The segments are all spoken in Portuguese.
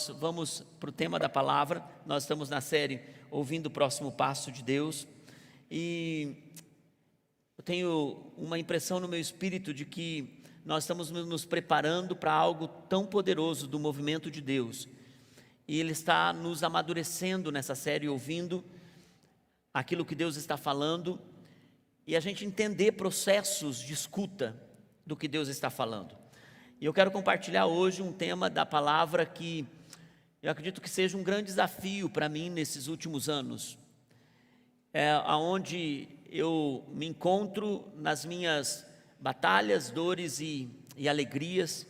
nós vamos para o tema da palavra. Nós estamos na série Ouvindo o Próximo Passo de Deus. E eu tenho uma impressão no meu espírito de que nós estamos nos preparando para algo tão poderoso do movimento de Deus. E Ele está nos amadurecendo nessa série, ouvindo aquilo que Deus está falando, e a gente entender processos de escuta do que Deus está falando. E eu quero compartilhar hoje um tema da palavra que eu acredito que seja um grande desafio para mim nesses últimos anos. Aonde eu me encontro nas minhas batalhas, dores e alegrias,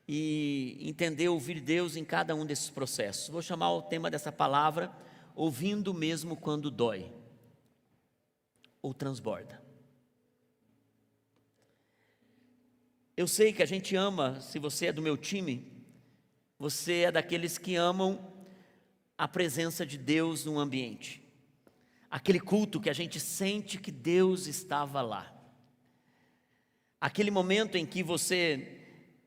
e entender ouvir Deus em cada um desses processos. Vou chamar o tema dessa palavra, ouvindo mesmo quando dói, ou transborda. Eu sei que a gente ama, se você é do meu time, você é daqueles que amam a presença de Deus no ambiente. Aquele culto que a gente sente que Deus estava lá. Aquele momento em que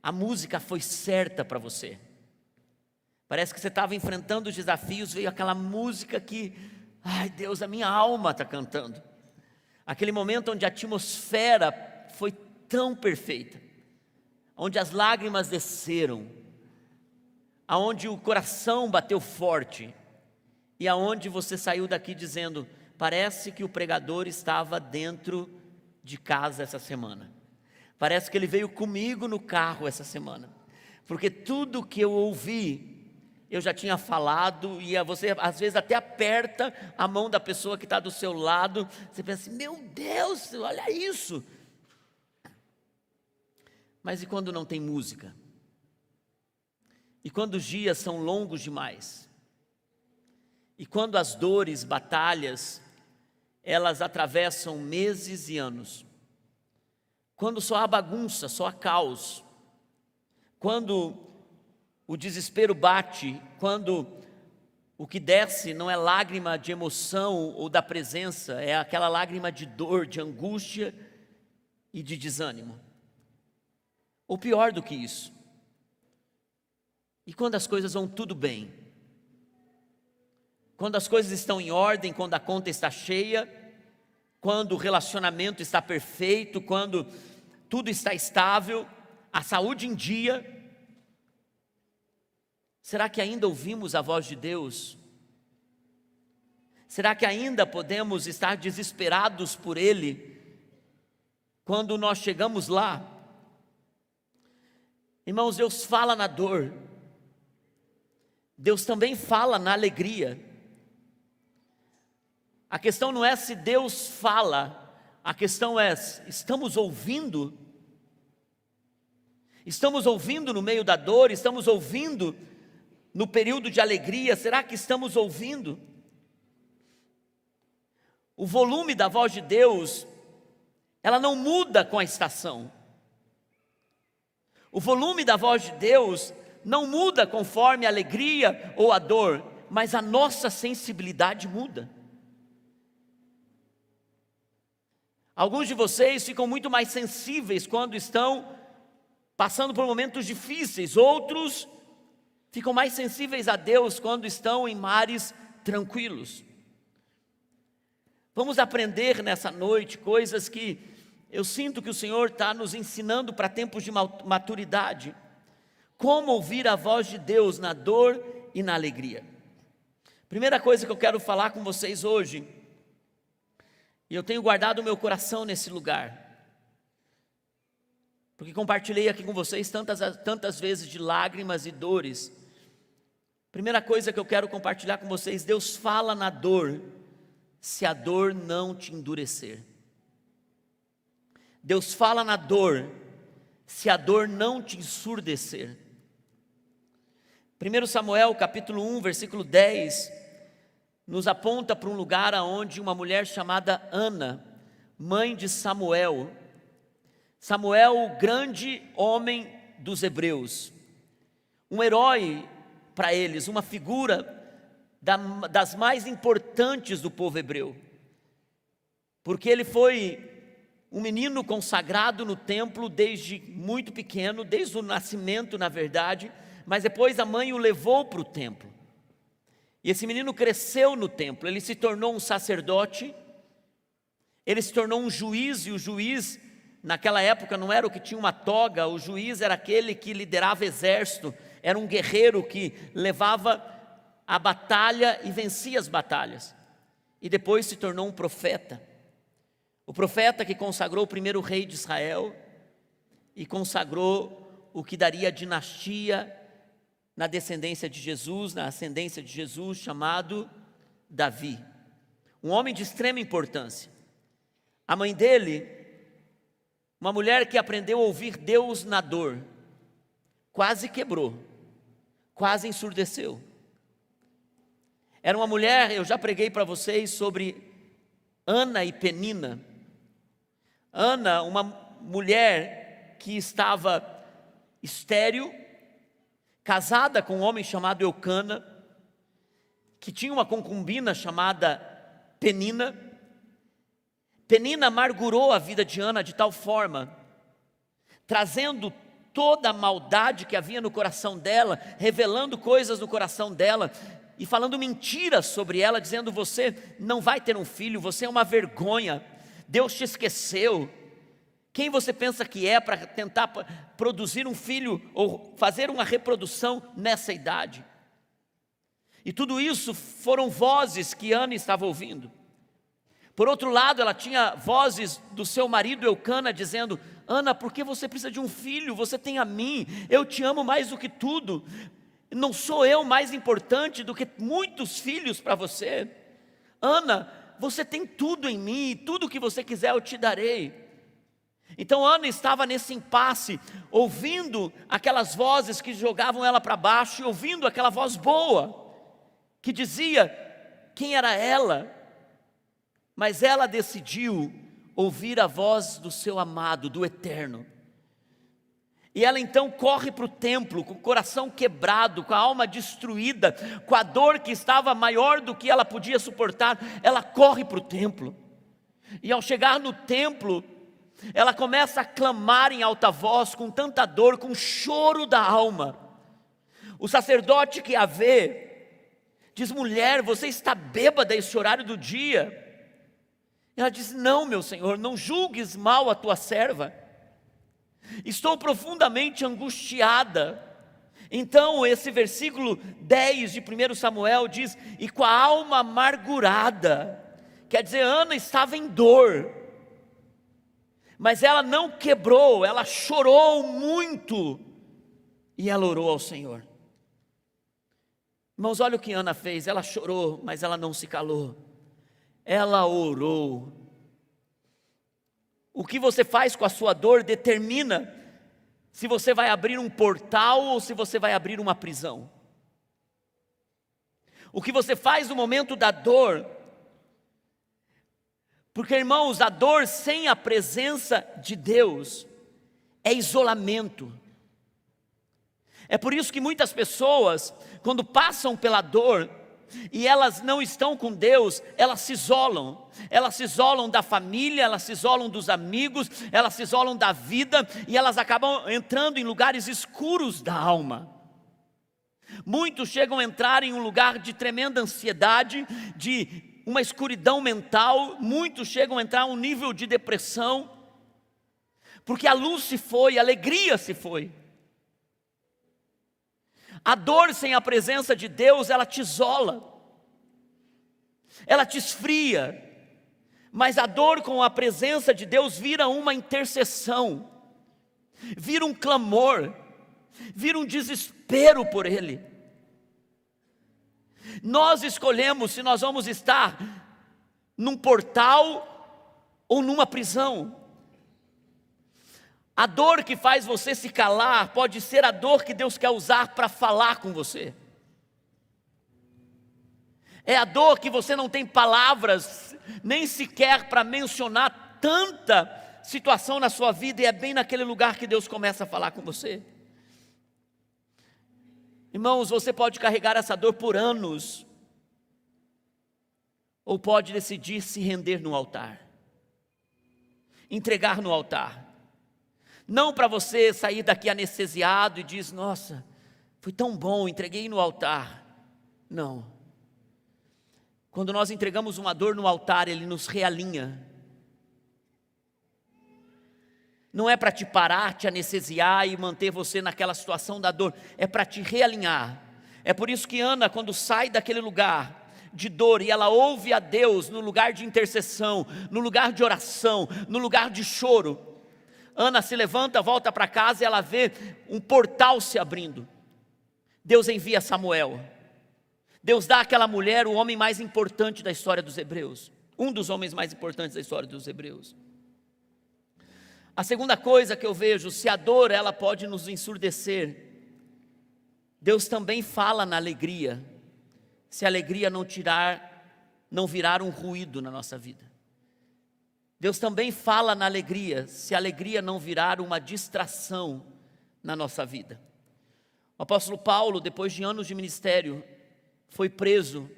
a música foi certa para você. Parece que você estava enfrentando os desafios, veio aquela música que, ai Deus, a minha alma está cantando. Aquele momento onde a atmosfera foi tão perfeita, onde as lágrimas desceram, aonde o coração bateu forte, e aonde você saiu daqui dizendo, parece que o pregador estava dentro de casa essa semana. Parece que ele veio comigo no carro essa semana, porque tudo que eu ouvi, eu já tinha falado, e você às vezes até aperta a mão da pessoa que está do seu lado, você pensa assim, meu Deus, olha isso. Mas e quando não tem música? E quando os dias são longos demais? E quando as dores, batalhas, elas atravessam meses e anos? Quando só há bagunça, só há caos, quando o desespero bate, quando o que desce não é lágrima de emoção ou da presença, é aquela lágrima de dor, de angústia e de desânimo. Ou pior do que isso, e quando as coisas vão tudo bem, quando as coisas estão em ordem, quando a conta está cheia, quando o relacionamento está perfeito, quando tudo está estável, a saúde em dia, será que ainda ouvimos a voz de Deus? Será que ainda podemos estar desesperados por Ele, quando nós chegamos lá? Irmãos, Deus fala na dor, Deus também fala na alegria. A questão não é se Deus fala, a questão é, estamos ouvindo? Estamos ouvindo no meio da dor, estamos ouvindo no período de alegria, será que estamos ouvindo? O volume da voz de Deus, ela não muda com a estação. O volume da voz de Deus não muda conforme a alegria ou a dor, mas a nossa sensibilidade muda. Alguns de vocês ficam muito mais sensíveis quando estão passando por momentos difíceis, outros ficam mais sensíveis a Deus quando estão em mares tranquilos. Vamos aprender nessa noite coisas que eu sinto que o Senhor está nos ensinando para tempos de maturidade. Como ouvir a voz de Deus na dor e na alegria. Primeira coisa que eu quero falar com vocês hoje, e eu tenho guardado o meu coração nesse lugar, porque compartilhei aqui com vocês tantas vezes de lágrimas e dores. Primeira coisa que eu quero compartilhar com vocês, Deus fala na dor, se a dor não te endurecer. Deus fala na dor, se a dor não te ensurdecer. 1 Samuel capítulo 1, versículo 10, nos aponta para um lugar onde uma mulher chamada Ana, mãe de Samuel, o grande homem dos hebreus, um herói para eles, uma figura das mais importantes do povo hebreu, porque ele foi um menino consagrado no templo desde muito pequeno, desde o nascimento, na verdade, mas depois a mãe o levou para o templo. E esse menino cresceu no templo, ele se tornou um sacerdote, ele se tornou um juiz, e o juiz, naquela época, não era o que tinha uma toga, o juiz era aquele que liderava exército, era um guerreiro que levava a batalha e vencia as batalhas. E depois se tornou um profeta. O profeta que consagrou o primeiro rei de Israel e consagrou o que daria a dinastia na descendência de Jesus, na ascendência de Jesus, chamado Davi. Um homem de extrema importância. A mãe dele, uma mulher que aprendeu a ouvir Deus na dor, quase quebrou, quase ensurdeceu. Era uma mulher, eu já preguei para vocês sobre Ana e Penina. Ana, uma mulher que estava estéril, casada com um homem chamado Eucana, que tinha uma concubina chamada Penina. Penina amargurou a vida de Ana de tal forma, trazendo toda a maldade que havia no coração dela, revelando coisas no coração dela, e falando mentiras sobre ela, dizendo: você não vai ter um filho, você é uma vergonha, Deus te esqueceu. Quem você pensa que é para tentar produzir um filho ou fazer uma reprodução nessa idade? E tudo isso foram vozes que Ana estava ouvindo. Por outro lado, ela tinha vozes do seu marido Eucana dizendo: Ana, por que você precisa de um filho? Você tem a mim, eu te amo mais do que tudo. Não sou eu mais importante do que muitos filhos para você? Ana, você tem tudo em mim, tudo que você quiser eu te darei. Então Ana estava nesse impasse, ouvindo aquelas vozes que jogavam ela para baixo, e ouvindo aquela voz boa, que dizia quem era ela, mas ela decidiu ouvir a voz do seu amado, do Eterno. E ela então corre para o templo, com o coração quebrado, com a alma destruída, com a dor que estava maior do que ela podia suportar. Ela corre para o templo, e ao chegar no templo, ela começa a clamar em alta voz, com tanta dor, com choro da alma. O sacerdote que a vê, diz: mulher, você está bêbada esse horário do dia? Ela diz: não, meu senhor, não julgues mal a tua serva. Estou profundamente angustiada. Então esse versículo 10 de 1 Samuel diz: e com a alma amargurada. Quer dizer, Ana estava em dor, mas ela não quebrou, ela chorou muito, e ela orou ao Senhor. Irmãos, olha o que Ana fez. Ela chorou, mas ela não se calou, ela orou. O que você faz com a sua dor determina se você vai abrir um portal ou se você vai abrir uma prisão. O que você faz no momento da dor, porque, irmãos, a dor sem a presença de Deus é isolamento. É por isso que muitas pessoas, quando passam pela dor e elas não estão com Deus, elas se isolam. Elas se isolam da família, elas se isolam dos amigos, elas se isolam da vida, e elas acabam entrando em lugares escuros da alma. Muitos chegam a entrar em um lugar de tremenda ansiedade, de uma escuridão mental. Muitos chegam a entrar em um nível de depressão, porque a luz se foi, a alegria se foi. A dor sem a presença de Deus, ela te isola, ela te esfria. Mas a dor com a presença de Deus vira uma intercessão, vira um clamor, vira um desespero por Ele. Nós escolhemos se nós vamos estar num portal ou numa prisão. A dor que faz você se calar pode ser a dor que Deus quer usar para falar com você. É a dor que você não tem palavras nem sequer para mencionar tanta situação na sua vida, e é bem naquele lugar que Deus começa a falar com você. Irmãos, você pode carregar essa dor por anos, ou pode decidir se render no altar, entregar no altar. Não para você sair daqui anestesiado e diz: nossa, Foi tão bom, entreguei no altar. Não. Quando nós entregamos uma dor no altar, Ele nos realinha. Não é para te parar, te anestesiar e manter você naquela situação da dor. É para te realinhar. É por isso que Ana, quando sai daquele lugar de dor e ela ouve a Deus no lugar de intercessão, no lugar de oração, no lugar de choro, Ana se levanta, volta para casa e ela vê um portal se abrindo. Deus envia Samuel. Deus dá àquela mulher o homem mais importante da história dos hebreus. Um dos homens mais importantes da história dos hebreus. A segunda coisa que eu vejo, se a dor ela pode nos ensurdecer, Deus também fala na alegria, se a alegria não virar um ruído na nossa vida. Deus também fala na alegria, se a alegria não virar uma distração na nossa vida. O apóstolo Paulo, depois de anos de ministério, foi preso,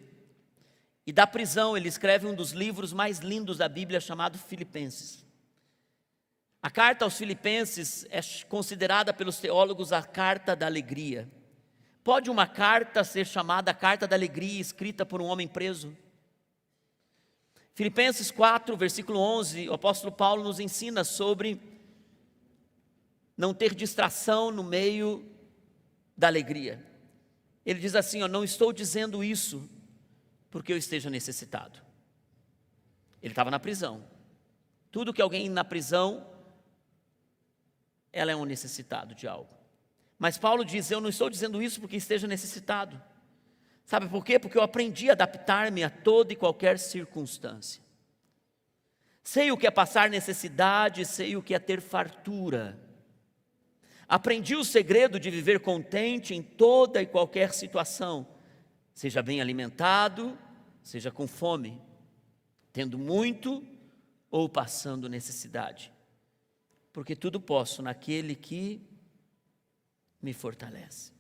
e da prisão ele escreve um dos livros mais lindos da Bíblia, chamado Filipenses. A carta aos Filipenses é considerada pelos teólogos a carta da alegria. Pode uma carta ser chamada a carta da alegria, escrita por um homem preso? Filipenses 4, versículo 11, o apóstolo Paulo nos ensina sobre não ter distração no meio da alegria. Ele diz assim, não estou dizendo isso porque eu esteja necessitado. Ele estava na prisão. Tudo que alguém na prisão, ela é um necessitado de algo. Mas Paulo diz, eu não estou dizendo isso porque esteja necessitado. Sabe por quê? Porque eu aprendi a adaptar-me a toda e qualquer circunstância. Sei o que é passar necessidade, sei o que é ter fartura. Aprendi o segredo de viver contente em toda e qualquer situação, seja bem alimentado, seja com fome, tendo muito ou passando necessidade. Porque tudo posso naquele que me fortalece.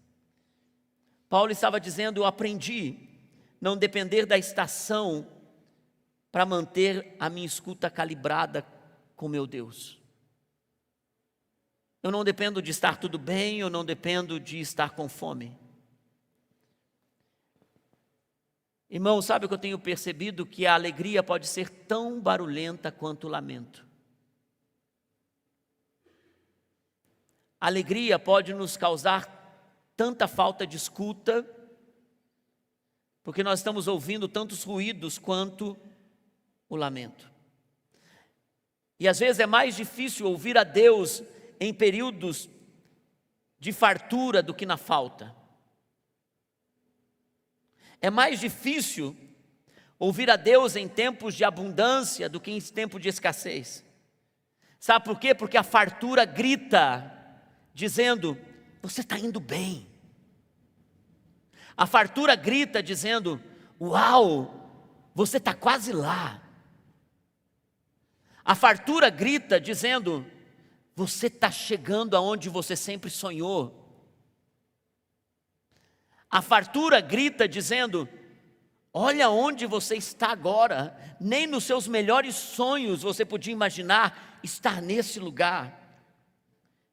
Paulo estava dizendo, eu aprendi não depender da estação para manter a minha escuta calibrada com meu Deus. Eu não dependo de estar tudo bem, eu não dependo de estar com fome. Irmão, sabe o que eu tenho percebido? Que a alegria pode ser tão barulhenta quanto o lamento. A alegria pode nos causar tanta falta de escuta, porque nós estamos ouvindo tantos ruídos quanto o lamento. E às vezes é mais difícil ouvir a Deus em períodos de fartura do que na falta. É mais difícil ouvir a Deus em tempos de abundância do que em tempo de escassez. Sabe por quê? Porque a fartura grita, dizendo, você está indo bem. A fartura grita dizendo, uau, você está quase lá. A fartura grita dizendo, você está chegando aonde você sempre sonhou. A fartura grita dizendo, olha onde você está agora, nem nos seus melhores sonhos você podia imaginar estar nesse lugar.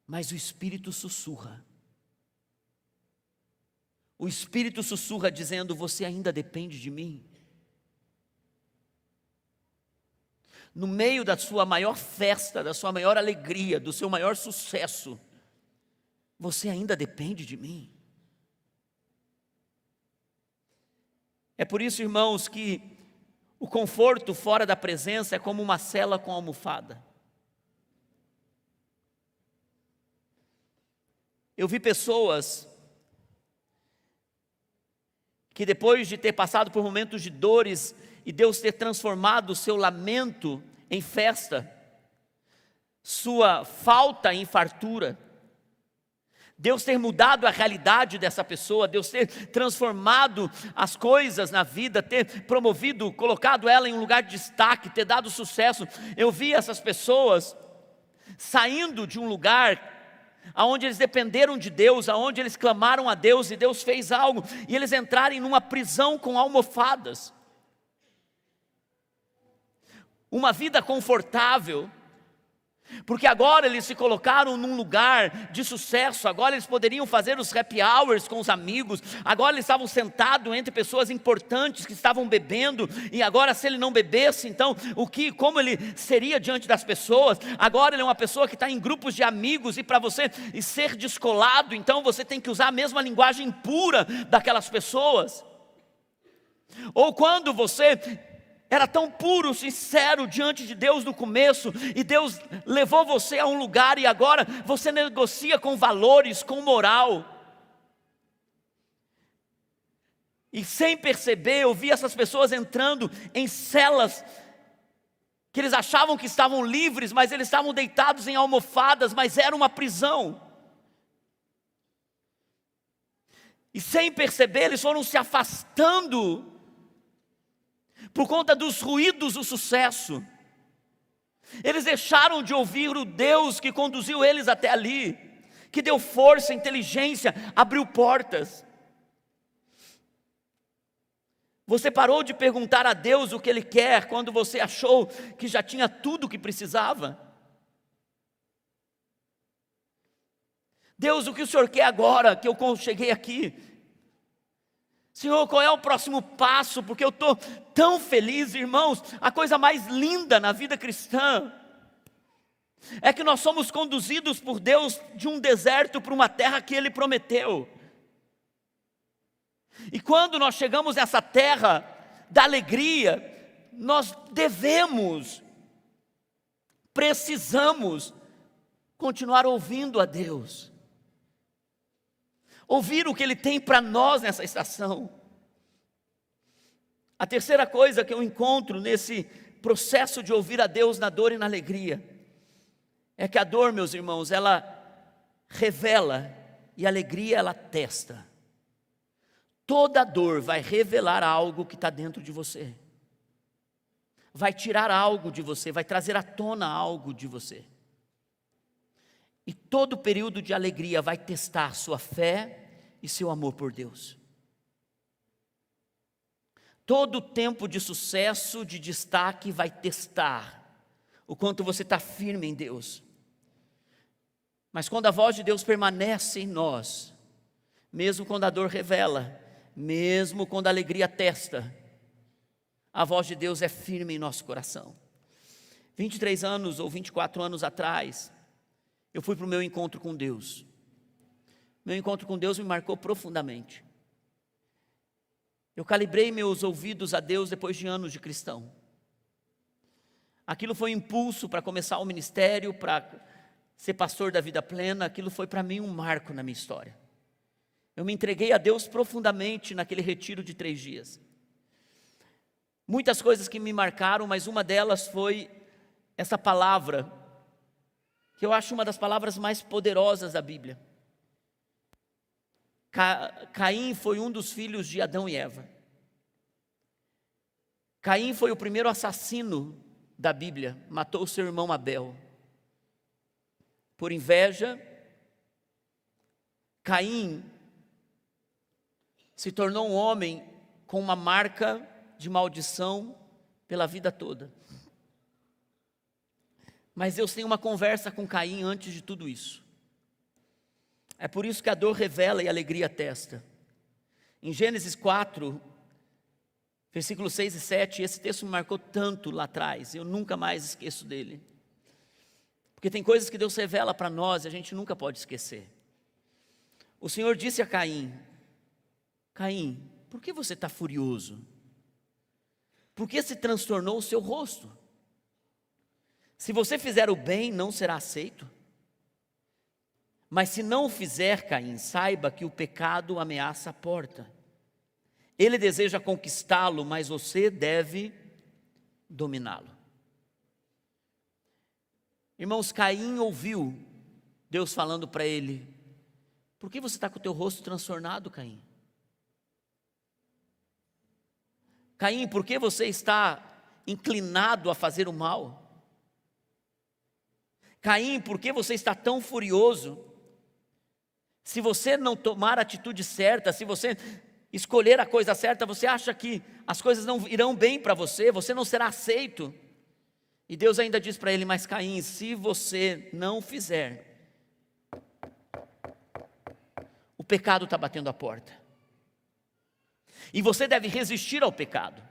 Mas o Espírito sussurra. O Espírito sussurra dizendo, você ainda depende de mim? No meio da sua maior festa, da sua maior alegria, do seu maior sucesso, você ainda depende de mim? É por isso, irmãos, que o conforto fora da presença é como uma cela com almofada. Eu vi pessoas que depois de ter passado por momentos de dores e Deus ter transformado o seu lamento em festa, sua falta em fartura, Deus ter mudado a realidade dessa pessoa, Deus ter transformado as coisas na vida, ter promovido, colocado ela em um lugar de destaque, ter dado sucesso. Eu vi essas pessoas saindo de um lugar aonde eles dependeram de Deus, aonde eles clamaram a Deus e Deus fez algo, e eles entrarem numa prisão com almofadas. Uma vida confortável, Porque agora eles se colocaram num lugar de sucesso, agora eles poderiam fazer os happy hours com os amigos, agora eles estavam sentados entre pessoas importantes que estavam bebendo, e agora se ele não bebesse, então como ele seria diante das pessoas? Agora ele é uma pessoa que está em grupos de amigos, e para você ser descolado, então você tem que usar a mesma linguagem pura daquelas pessoas. Ou quando você era tão puro, sincero diante de Deus no começo, e Deus levou você a um lugar, e agora você negocia com valores, com moral. E sem perceber, eu vi essas pessoas entrando em celas, que eles achavam que estavam livres, mas eles estavam deitados em almofadas, mas era uma prisão. E sem perceber, eles foram se afastando, por conta dos ruídos do sucesso. Eles deixaram de ouvir o Deus que conduziu eles até ali, que deu força, inteligência, abriu portas. Você parou de perguntar a Deus o que Ele quer, quando você achou que já tinha tudo o que precisava? Deus, o que o Senhor quer agora que eu cheguei aqui? Senhor, qual é o próximo passo? Porque eu estou tão feliz, irmãos. A coisa mais linda na vida cristã é que nós somos conduzidos por Deus de um deserto para uma terra que Ele prometeu. E quando nós chegamos nessa terra da alegria, nós precisamos continuar ouvindo a Deus, ouvir o que Ele tem para nós nessa estação. A terceira coisa que eu encontro nesse processo de ouvir a Deus na dor e na alegria, é que a dor, meus irmãos, ela revela, e a alegria ela testa. Toda dor vai revelar algo que está dentro de você, vai tirar algo de você, vai trazer à tona algo de você. E todo período de alegria vai testar sua fé e seu amor por Deus. Todo tempo de sucesso, de destaque, vai testar o quanto você está firme em Deus. Mas quando a voz de Deus permanece em nós, mesmo quando a dor revela, mesmo quando a alegria testa, a voz de Deus é firme em nosso coração. 23 anos ou 24 anos atrás, eu fui para o meu encontro com Deus. Meu encontro com Deus me marcou profundamente. Eu calibrei meus ouvidos a Deus depois de anos de cristão. Aquilo foi um impulso para começar o ministério, para ser pastor da vida plena. Aquilo foi para mim um marco na minha história. Eu me entreguei a Deus profundamente naquele retiro de 3 dias. Muitas coisas que me marcaram, mas uma delas foi essa palavra, que eu acho uma das palavras mais poderosas da Bíblia. Caim foi um dos filhos de Adão e Eva. Caim foi o primeiro assassino da Bíblia, matou seu irmão Abel. Por inveja, Caim se tornou um homem com uma marca de maldição pela vida toda. Mas Deus tem uma conversa com Caim antes de tudo isso. É por isso que a dor revela e a alegria testa. Em Gênesis 4, versículos 6 e 7, esse texto me marcou tanto lá atrás, eu nunca mais esqueço dele. Porque tem coisas que Deus revela para nós e a gente nunca pode esquecer. O Senhor disse a Caim: Caim, por que você está furioso? Por que se transtornou o seu rosto? Se você fizer o bem, não será aceito. Mas se não o fizer, Caim, saiba que o pecado ameaça a porta. Ele deseja conquistá-lo, mas você deve dominá-lo. Irmãos, Caim ouviu Deus falando para ele: por que você está com o teu rosto transtornado, Caim? Caim, por que você está inclinado a fazer o mal? Caim, por que você está tão furioso? Se você não tomar a atitude certa, se você escolher a coisa certa, você acha que as coisas não irão bem para você, você não será aceito. E Deus ainda diz para ele: mas Caim, se você não fizer, o pecado está batendo a porta. E você deve resistir ao pecado.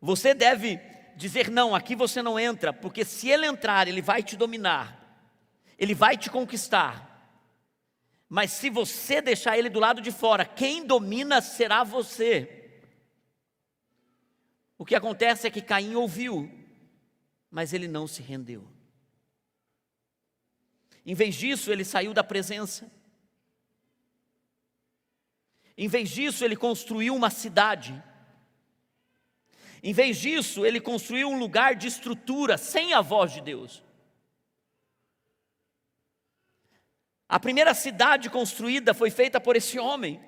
Você deve dizer: não, aqui você não entra, porque se ele entrar, ele vai te dominar, ele vai te conquistar. Mas se você deixar ele do lado de fora, quem domina será você. O que acontece é que Caim ouviu, mas ele não se rendeu. Em vez disso, ele saiu da presença. Em vez disso, ele construiu uma cidade. Em vez disso, ele construiu um lugar de estrutura sem a voz de Deus. A primeira cidade construída foi feita por esse homem.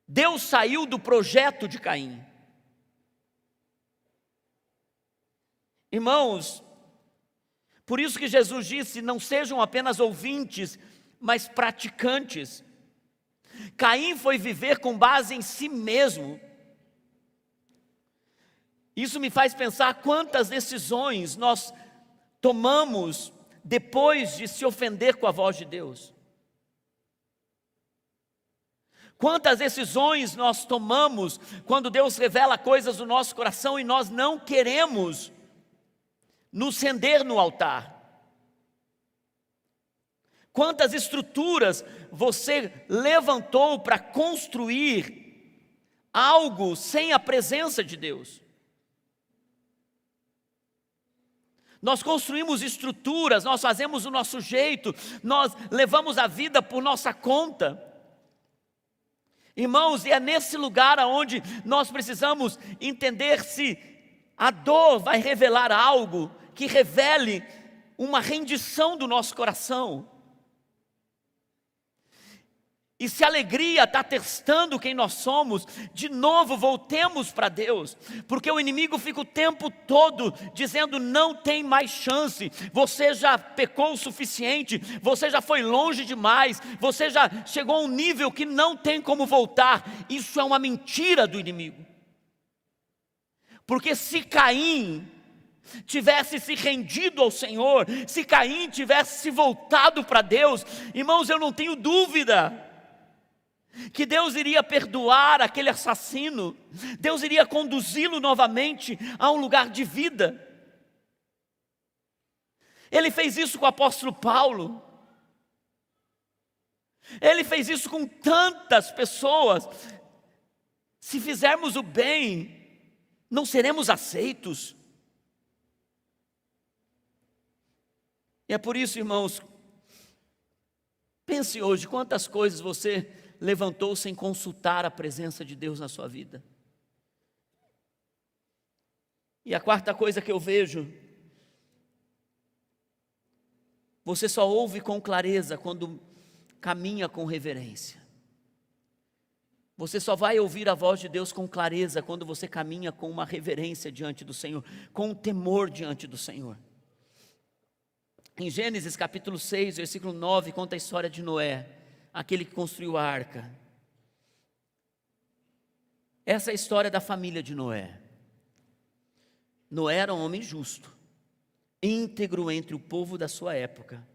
Deus saiu do projeto de Caim. Irmãos, por isso que Jesus disse: não sejam apenas ouvintes, mas praticantes. Caim foi viver com base em si mesmo. Isso me faz pensar quantas decisões nós tomamos depois de se ofender com a voz de Deus. Quantas decisões nós tomamos quando Deus revela coisas no nosso coração e nós não queremos nos render no altar. Quantas estruturas você levantou para construir algo sem a presença de Deus? Nós construímos estruturas, nós fazemos o nosso jeito, nós levamos a vida por nossa conta. Irmãos, e é nesse lugar onde nós precisamos entender se a dor vai revelar algo que revele uma rendição do nosso coração. E se a alegria está testando quem nós somos, de novo voltemos para Deus, porque o inimigo fica o tempo todo dizendo: não tem mais chance, você já pecou o suficiente, você já foi longe demais, você já chegou a um nível que não tem como voltar. Isso é uma mentira do inimigo, porque se Caim tivesse se rendido ao Senhor, se Caim tivesse se voltado para Deus, irmãos, eu não tenho dúvida que Deus iria perdoar aquele assassino, Deus iria conduzi-lo novamente a um lugar de vida. Ele fez isso com o apóstolo Paulo, ele fez isso com tantas pessoas. Se fizermos o bem, não seremos aceitos. E é por isso, irmãos, pense hoje quantas coisas você levantou sem consultar a presença de Deus na sua vida. E a quarta coisa que eu vejo: você só ouve com clareza quando caminha com reverência. Você só vai ouvir a voz de Deus com clareza quando você caminha com uma reverência diante do Senhor, com um temor diante do Senhor. Em Gênesis capítulo 6, versículo 9, conta a história de Noé, aquele que construiu a arca. Essa é a história da família de Noé. Noé era um homem justo, íntegro entre o povo da sua época.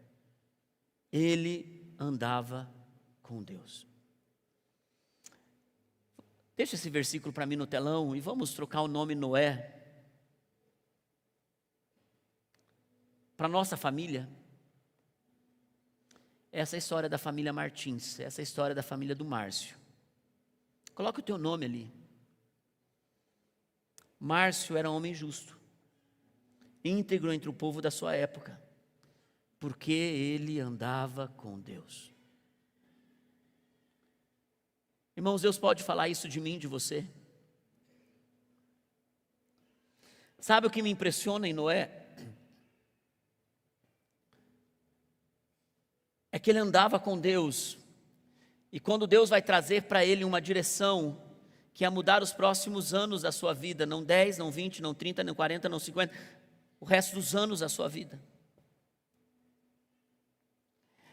Ele andava com Deus. Deixa esse versículo para mim no telão e vamos trocar o nome Noé para nossa família. Essa é a história da família Martins, essa é a história da família do Márcio. Coloca o teu nome ali. Márcio era um homem justo, íntegro entre o povo da sua época, porque ele andava com Deus. Irmãos, Deus pode falar isso de mim, de você. Sabe o que me impressiona em Noé? É que ele andava com Deus, e quando Deus vai trazer para ele uma direção que ia mudar os próximos anos da sua vida, não 10, não 20, não 30, não 40, não 50, o resto dos anos da sua vida.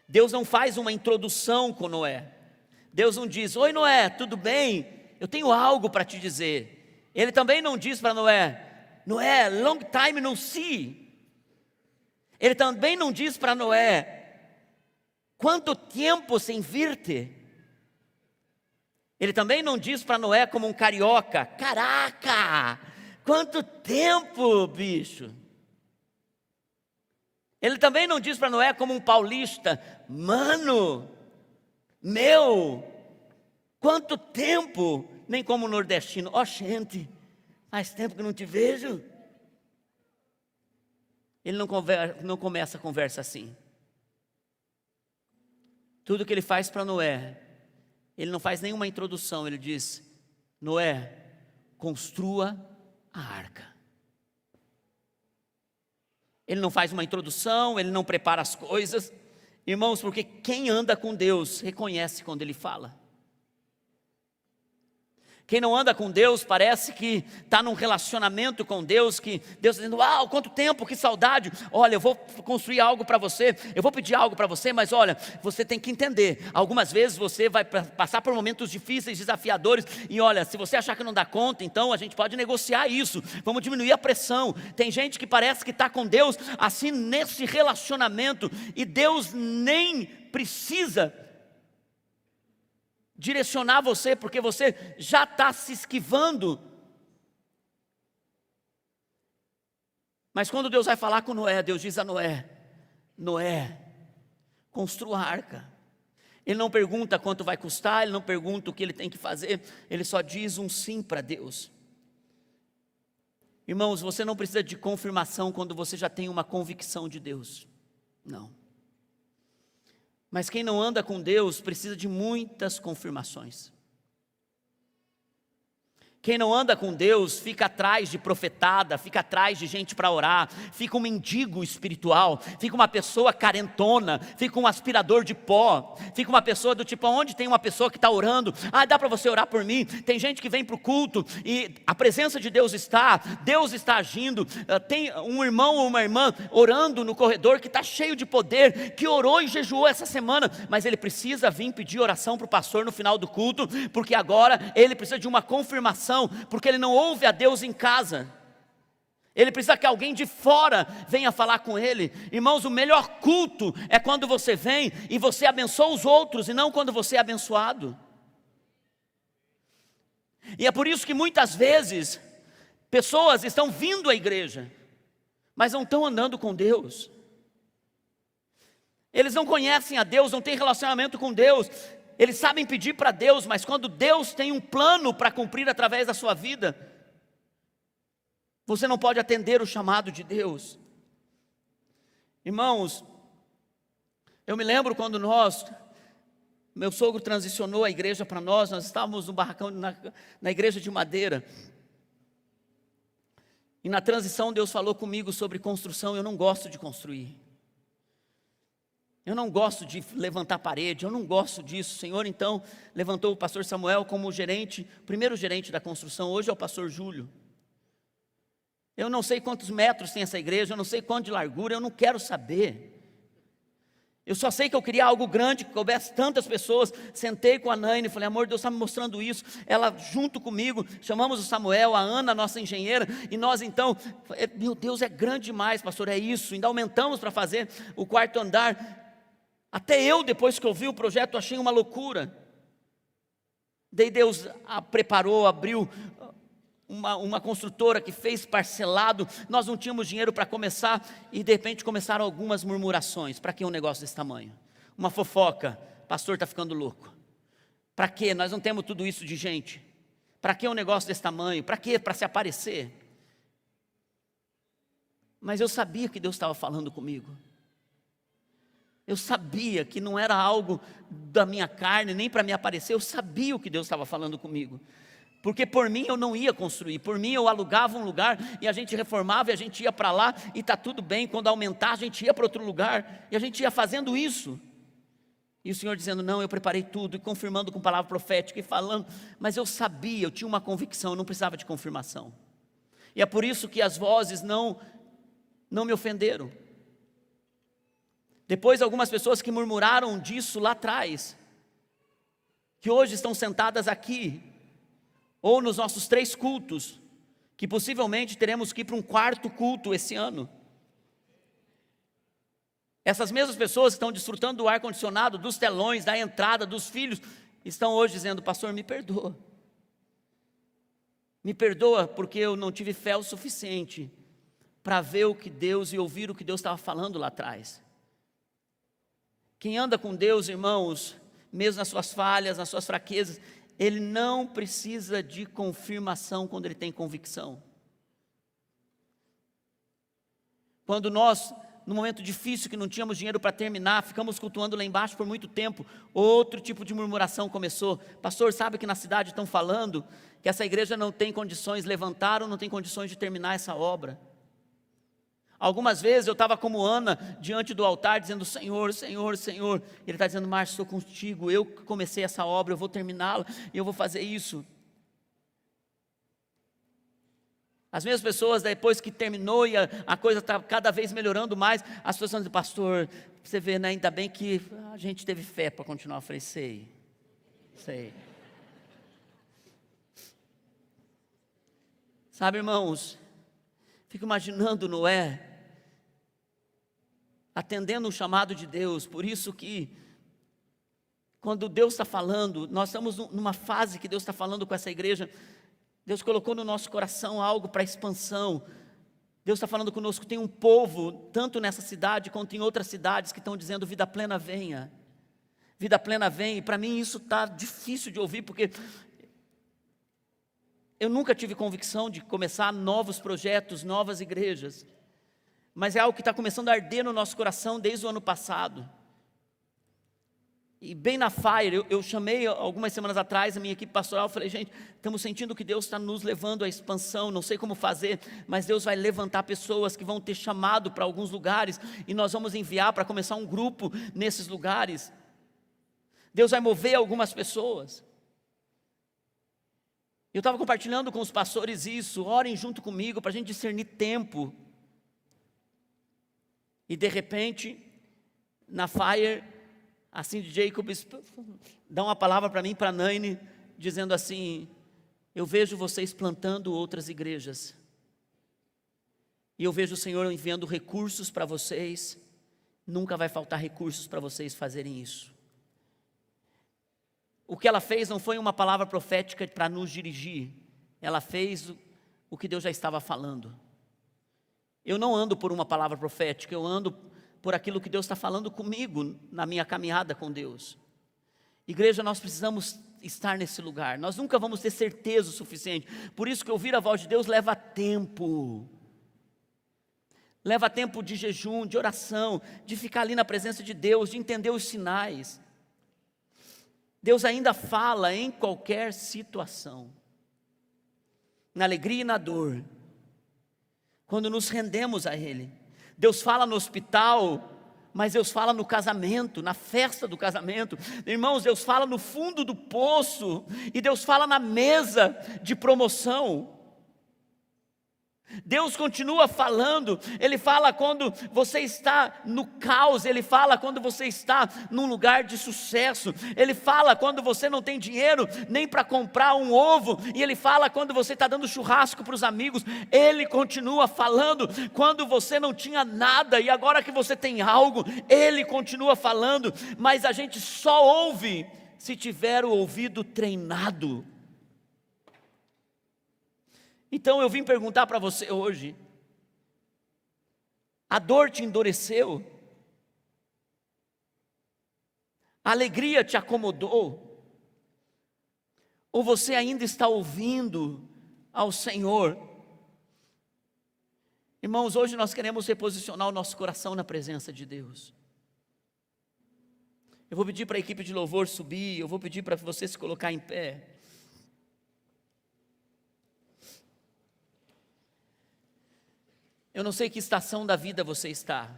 Deus não faz uma introdução com Noé. Deus não diz: oi Noé, tudo bem? Eu tenho algo para te dizer. Ele também não diz para Noé: Noé, long time no see. Ele também não diz para Noé, quanto tempo sem vir-te. Ele também não diz para Noé como um carioca, caraca, quanto tempo, bicho. Ele também não diz para Noé como um paulista, mano, meu, quanto tempo, nem como um nordestino, ó gente, faz tempo que não te vejo. Ele não começa a conversa assim. Tudo que ele faz para Noé, ele não faz nenhuma introdução, ele diz, Noé, construa a arca. Ele não faz uma introdução, ele não prepara as coisas, irmãos, porque quem anda com Deus reconhece quando Ele fala. Quem não anda com Deus parece que está num relacionamento com Deus, que Deus está dizendo, uau, quanto tempo, que saudade, olha, eu vou construir algo para você, eu vou pedir algo para você, mas olha, você tem que entender, algumas vezes você vai passar por momentos difíceis, desafiadores, e olha, se você achar que não dá conta, então a gente pode negociar isso, vamos diminuir a pressão. Tem gente que parece que está com Deus, assim, nesse relacionamento, e Deus nem precisa direcionar você, porque você já está se esquivando. Mas quando Deus vai falar com Noé, Deus diz a Noé, Noé, construa a arca. Ele não pergunta quanto vai custar, ele não pergunta o que ele tem que fazer, ele só diz um sim para Deus. Irmãos, você não precisa de confirmação quando você já tem uma convicção de Deus, não. Mas quem não anda com Deus precisa de muitas confirmações. Quem não anda com Deus fica atrás de profetada, fica atrás de gente para orar, fica um mendigo espiritual, fica uma pessoa carentona, fica um aspirador de pó, fica uma pessoa do tipo, onde tem uma pessoa que está orando, dá para você orar por mim? Tem gente que vem para o culto e a presença de Deus está agindo, tem um irmão ou uma irmã orando no corredor que está cheio de poder, que orou e jejuou essa semana, mas ele precisa vir pedir oração para o pastor no final do culto, porque agora ele precisa de uma confirmação, porque ele não ouve a Deus em casa, ele precisa que alguém de fora venha falar com ele. Irmãos, o melhor culto é quando você vem e você abençoa os outros, e não quando você é abençoado. E é por isso que muitas vezes pessoas estão vindo à igreja, mas não estão andando com Deus. Eles não conhecem a Deus, não têm relacionamento com Deus. Eles sabem pedir para Deus, mas quando Deus tem um plano para cumprir através da sua vida, você não pode atender o chamado de Deus. Irmãos, eu me lembro quando meu sogro transicionou a igreja para nós estávamos no barracão, na igreja de madeira. E na transição Deus falou comigo sobre construção. Eu não gosto de construir. Eu não gosto de levantar parede, eu não gosto disso. O Senhor então levantou o pastor Samuel como gerente, primeiro gerente da construção, hoje é o pastor Júlio. Eu não sei quantos metros tem essa igreja, eu não sei quanto de largura, eu não quero saber. Eu só sei que eu queria algo grande, que coubesse tantas pessoas. Sentei com a Naine e falei, amor, Deus está me mostrando isso. Ela junto comigo, chamamos o Samuel, a Ana, nossa engenheira, e nós então, meu Deus, é grande demais, pastor, é isso. Ainda aumentamos para fazer o quarto andar. Até eu, depois que eu vi o projeto, achei uma loucura. Daí Deus preparou, abriu uma construtora que fez parcelado. Nós não tínhamos dinheiro para começar, e de repente começaram algumas murmurações. Para que um negócio desse tamanho? Uma fofoca, pastor está ficando louco. Para que? Nós não temos tudo isso de gente. Para que um negócio desse tamanho? Para que? Para se aparecer? Mas eu sabia que Deus estava falando comigo. Eu sabia que não era algo da minha carne, nem para me aparecer. Eu sabia o que Deus estava falando comigo. Porque por mim eu não ia construir. Por mim eu alugava um lugar e a gente reformava e a gente ia para lá e está tudo bem. Quando aumentar a gente ia para outro lugar e a gente ia fazendo isso. E o Senhor dizendo, não, eu preparei tudo, e confirmando com palavra profética e falando. Mas eu sabia, eu tinha uma convicção, eu não precisava de confirmação. E é por isso que as vozes não me ofenderam. Depois algumas pessoas que murmuraram disso lá atrás, que hoje estão sentadas aqui, ou nos nossos 3 cultos, que possivelmente teremos que ir para um quarto culto esse ano. Essas mesmas pessoas que estão desfrutando do ar-condicionado, dos telões, da entrada, dos filhos, estão hoje dizendo: pastor, me perdoa. Me perdoa porque eu não tive fé o suficiente para ver o que Deus e ouvir o que Deus estava falando lá atrás. Quem anda com Deus, irmãos, mesmo nas suas falhas, nas suas fraquezas, ele não precisa de confirmação quando ele tem convicção. Quando nós, no momento difícil que não tínhamos dinheiro para terminar, ficamos cultuando lá embaixo por muito tempo, outro tipo de murmuração começou. Pastor, sabe que na cidade estão falando que essa igreja não tem condições, levantaram, não tem condições de terminar essa obra. Algumas vezes eu estava como Ana, diante do altar, dizendo: Senhor, Senhor, Senhor. Ele está dizendo: Márcio, estou contigo, eu comecei essa obra, eu vou terminá-la, e eu vou fazer isso. As mesmas pessoas, depois que terminou e a coisa está cada vez melhorando mais, as pessoas estão dizendo: pastor, você vê, né, ainda bem que a gente teve fé para continuar. Eu falei: sei. Sabe, irmãos, fico imaginando Noé atendendo o chamado de Deus. Por isso que quando Deus está falando, nós estamos numa fase que Deus está falando com essa igreja. Deus colocou no nosso coração algo para expansão. Deus está falando conosco. Tem um povo, tanto nessa cidade quanto em outras cidades, que estão dizendo: vida plena venha. Vida plena vem. E para mim isso está difícil de ouvir, porque eu nunca tive convicção de começar novos projetos, novas igrejas. Mas é algo que está começando a arder no nosso coração desde o ano passado. E bem na Fire, eu chamei algumas semanas atrás a minha equipe pastoral, falei: gente, estamos sentindo que Deus está nos levando à expansão, não sei como fazer, mas Deus vai levantar pessoas que vão ter chamado para alguns lugares, e nós vamos enviar para começar um grupo nesses lugares. Deus vai mover algumas pessoas. Eu estava compartilhando com os pastores isso: orem junto comigo para a gente discernir tempo. E de repente, na Fire, a Cindy Jacobs dá uma palavra para mim e para a Naine, dizendo assim: eu vejo vocês plantando outras igrejas, e eu vejo o Senhor enviando recursos para vocês, nunca vai faltar recursos para vocês fazerem isso. O que ela fez não foi uma palavra profética para nos dirigir, ela fez o que Deus já estava falando. Eu não ando por uma palavra profética, eu ando por aquilo que Deus está falando comigo na minha caminhada com Deus. Igreja, nós precisamos estar nesse lugar, nós nunca vamos ter certeza o suficiente, por isso que ouvir a voz de Deus leva tempo. Leva tempo de jejum, de oração, de ficar ali na presença de Deus, de entender os sinais. Deus ainda fala em qualquer situação, na alegria e na dor, quando nos rendemos a Ele. Deus fala no hospital, mas Deus fala no casamento, na festa do casamento. Irmãos, Deus fala no fundo do poço, e Deus fala na mesa de promoção. Deus continua falando. Ele fala quando você está no caos, Ele fala quando você está num lugar de sucesso, Ele fala quando você não tem dinheiro nem para comprar um ovo, e Ele fala quando você está dando churrasco para os amigos. Ele continua falando quando você não tinha nada, e agora que você tem algo, Ele continua falando. Mas a gente só ouve se tiver o ouvido treinado. Então eu vim perguntar para você hoje: a dor te endureceu? A alegria te acomodou? Ou você ainda está ouvindo ao Senhor? Irmãos, hoje nós queremos reposicionar o nosso coração na presença de Deus. Eu vou pedir para a equipe de louvor subir, eu vou pedir para você se colocar em pé. Eu não sei que estação da vida você está,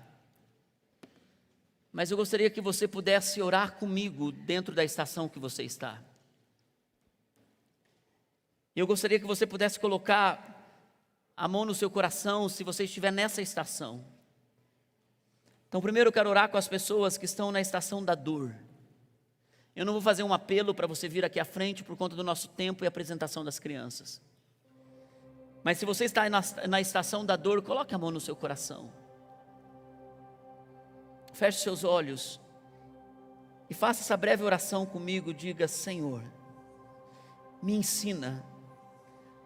mas eu gostaria que você pudesse orar comigo dentro da estação que você está. Eu gostaria que você pudesse colocar a mão no seu coração se você estiver nessa estação. Então, primeiro eu quero orar com as pessoas que estão na estação da dor. Eu não vou fazer um apelo para você vir aqui à frente por conta do nosso tempo e apresentação das crianças. Mas se você está na estação da dor, coloque a mão no seu coração. Feche seus olhos e faça essa breve oração comigo. Diga: Senhor, me ensina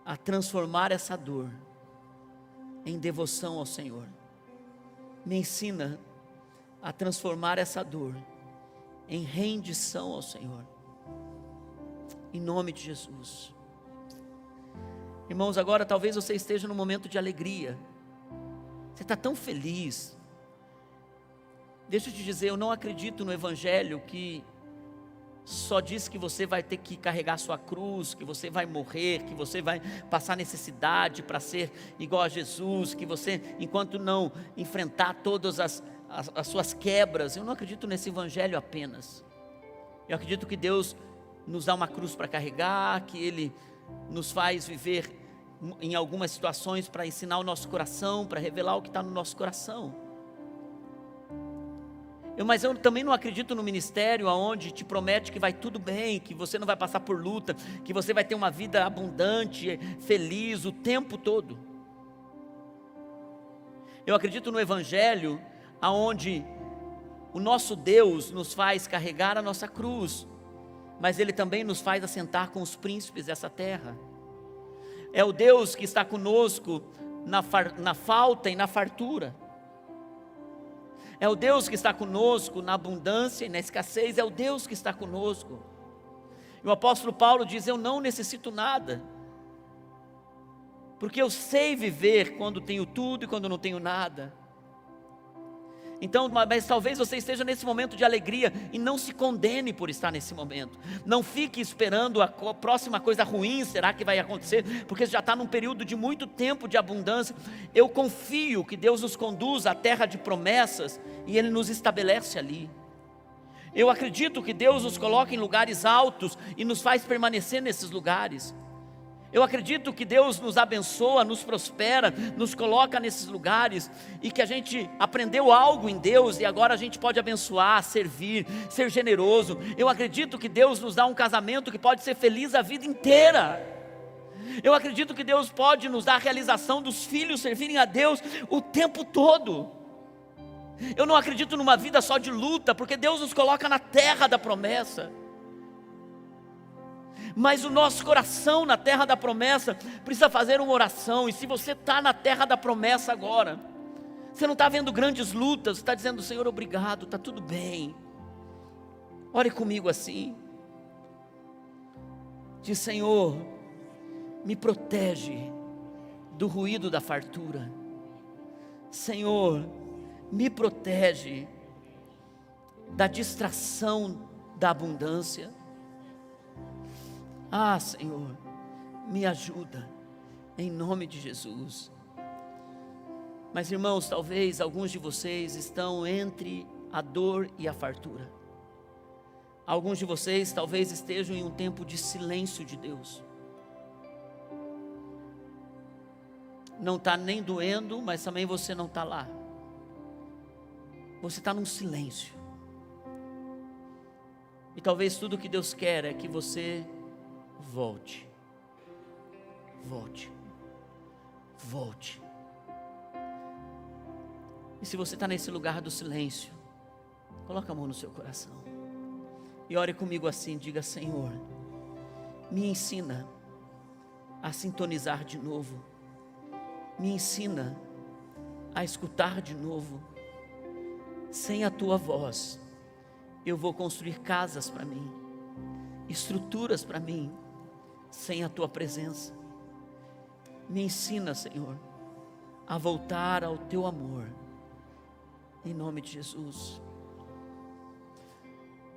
a transformar essa dor em devoção ao Senhor. Me ensina a transformar essa dor em rendição ao Senhor. Em nome de Jesus. Irmãos, agora talvez você esteja num momento de alegria. Você está tão feliz. Deixa eu te dizer, eu não acredito no Evangelho que só diz que você vai ter que carregar sua cruz, que você vai morrer, que você vai passar necessidade para ser igual a Jesus, que você, enquanto não enfrentar todas as suas quebras. Eu não acredito nesse Evangelho apenas. Eu acredito que Deus nos dá uma cruz para carregar, que Ele nos faz viver em algumas situações para ensinar o nosso coração, para revelar o que está no nosso coração. Mas eu também não acredito no ministério onde te promete que vai tudo bem, que você não vai passar por luta, que você vai ter uma vida abundante, feliz o tempo todo. Eu acredito no Evangelho onde o nosso Deus nos faz carregar a nossa cruz, mas Ele também nos faz assentar com os príncipes dessa terra. É o Deus que está conosco na falta e na fartura. É o Deus que está conosco na abundância e na escassez. É o Deus que está conosco. E o apóstolo Paulo diz: eu não necessito nada, porque eu sei viver quando tenho tudo e quando não tenho nada. Então, mas talvez você esteja nesse momento de alegria e não se condene por estar nesse momento. Não fique esperando a próxima coisa ruim, será que vai acontecer? Porque já está num período de muito tempo de abundância. Eu confio que Deus nos conduz à terra de promessas e Ele nos estabelece ali. Eu acredito que Deus nos coloca em lugares altos e nos faz permanecer nesses lugares. Eu acredito que Deus nos abençoa, nos prospera, nos coloca nesses lugares, e que a gente aprendeu algo em Deus e agora a gente pode abençoar, servir, ser generoso. Eu acredito que Deus nos dá um casamento que pode ser feliz a vida inteira. Eu acredito que Deus pode nos dar a realização dos filhos servirem a Deus o tempo todo. Eu não acredito numa vida só de luta, porque Deus nos coloca na terra da promessa. Mas o nosso coração na terra da promessa precisa fazer uma oração. E se você está na terra da promessa agora, você não está vendo grandes lutas, você está dizendo: Senhor, obrigado, está tudo bem. Ore comigo assim. Diz: Senhor, me protege do ruído da fartura. Senhor, me protege da distração da abundância. Ah, Senhor, me ajuda, em nome de Jesus. Mas, irmãos, talvez alguns de vocês estão entre a dor e a fartura. Alguns de vocês talvez estejam em um tempo de silêncio de Deus. Não está nem doendo, mas também você não está lá. Você está num silêncio. E talvez tudo que Deus quer é que você volte, volte, volte. E se você está nesse lugar do silêncio, coloca a mão no seu coração e ore comigo assim. Diga: Senhor, me ensina a sintonizar de novo, me ensina a escutar de novo. Sem a tua voz, eu vou construir casas para mim, estruturas para mim, sem a tua presença. Me ensina, Senhor, a voltar ao teu amor, em nome de Jesus.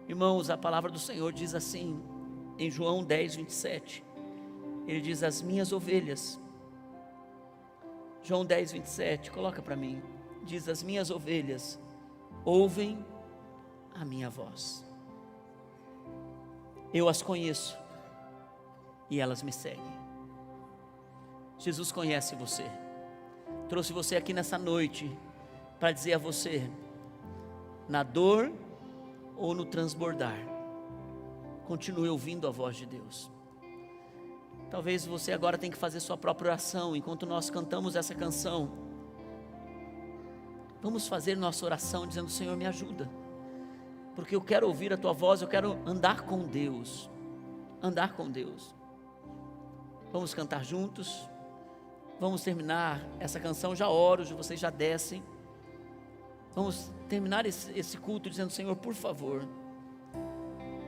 Irmãos, a palavra do Senhor diz assim, em João 10, 27, Ele diz: as minhas ovelhas, João 10, 27, coloca para mim, diz: as minhas ovelhas ouvem a minha voz, eu as conheço e elas me seguem. Jesus conhece você, trouxe você aqui nessa noite para dizer a você: na dor ou no transbordar, continue ouvindo a voz de Deus. Talvez você agora tenha que fazer sua própria oração enquanto nós cantamos essa canção. Vamos fazer nossa oração dizendo: Senhor, me ajuda, porque eu quero ouvir a tua voz, eu quero andar com Deus. Andar com Deus. Vamos cantar juntos. Vamos terminar essa canção. Já oro, vocês já descem. Vamos terminar esse culto dizendo: Senhor, por favor,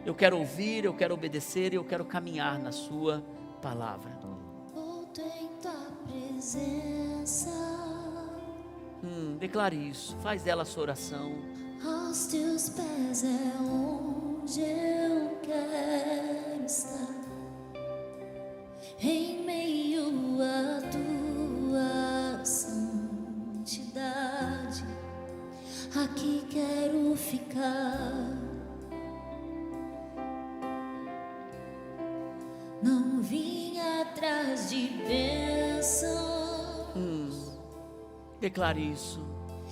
eu quero ouvir, eu quero obedecer, eu quero caminhar na sua palavra. Volto em tua presença. Declare isso, faz dela a sua oração. Aos teus pés é onde eu quero estar, em meio à tua santidade. Aqui quero ficar. Não vim atrás de bênçãos. Declare isso.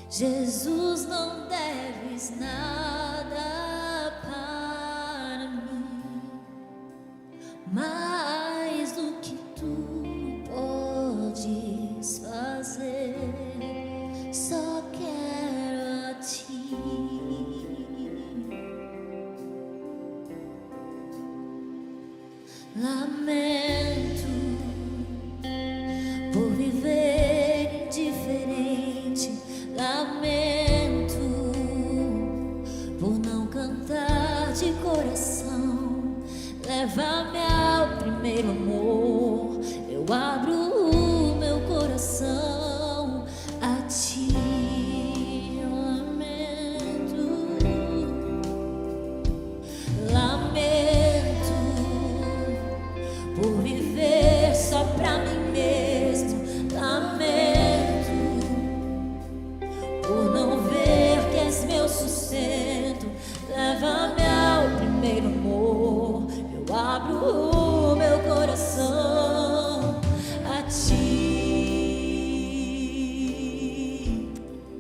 Jesus, não deves nada para mim, mais do que tu podes fazer. Só quero a ti. Lamento por viver indiferente. Lamento por não cantar de coração. Leva-me ao primeiro amor. Eu abro o meu coração a ti. Lamento por viver só pra mim mesmo. Lamento por não ver que és meu sustento. Leva-me ao primeiro amor. Eu abro o meu coração a ti.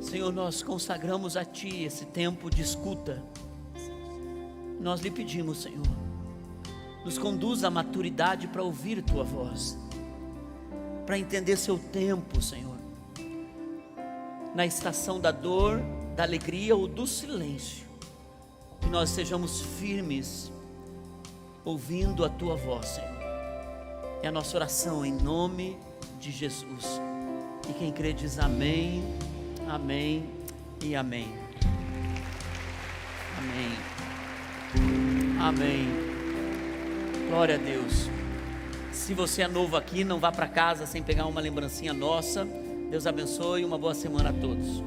Senhor, nós consagramos a ti esse tempo de escuta. Nós lhe pedimos, Senhor, nos conduz à maturidade para ouvir tua voz, para entender seu tempo, Senhor, na estação da dor, da alegria ou do silêncio. Que nós sejamos firmes ouvindo a tua voz, Senhor. É a nossa oração em nome de Jesus. E quem crê diz amém, amém e amém. Amém. Amém. Glória a Deus. Se você é novo aqui, não vá para casa sem pegar uma lembrancinha nossa. Deus abençoe e uma boa semana a todos.